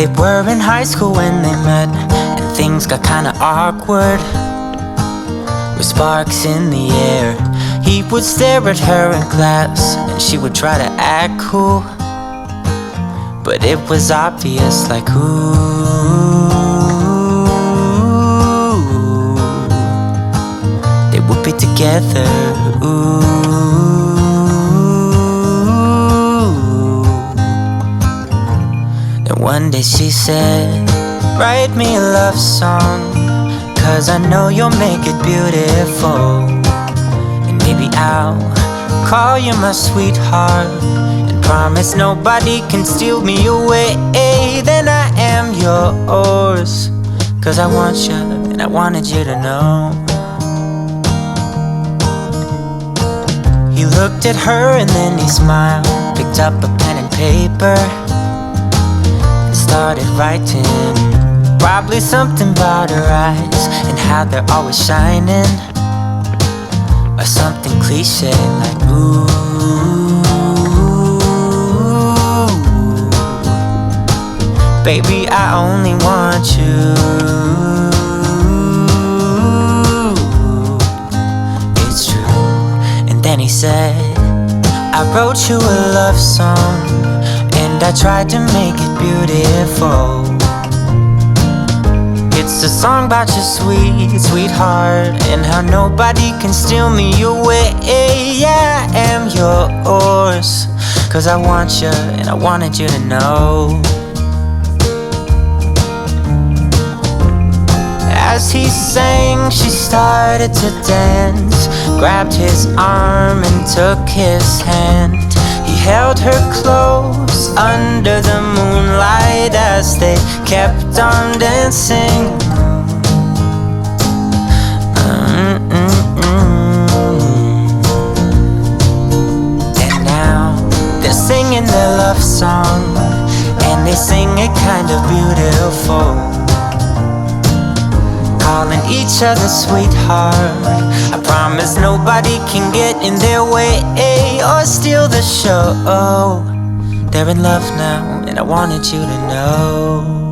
They were in high school when they met, and things got kinda awkward. With sparks in the air, he would stare at her in class, and she would try to act cool. But it was obvious, like, ooh, they would be together, ooh. Then one day she said, write me a love song, 'cause I know you'll make it beautiful. And maybe I'll call you my sweetheart, and promise nobody can steal me away. Then I am yours, 'cause I want you, and I wanted you to know. He looked at her and then he smiled, picked up a pen and paper, and started writing. Probably something about her eyes and how they're always shining, or something cliche like ooh. Baby, I only want you. It's true. And then he said, I wrote you a love song, and I tried to make it beautiful. It's a song about your sweet, sweetheart, and how nobody can steal me away. Yeah, I am yours, 'cause I want you, and I wanted you to know. As he sang, she started to dance, grabbed his arm and took his hand. He held her close under the moonlight as they kept on dancing. And now they're singing their love song, and they sing it kind of beautiful, calling each other sweetheart. I promise nobody can get in their way or steal the show. They're in love now, and I wanted you to know.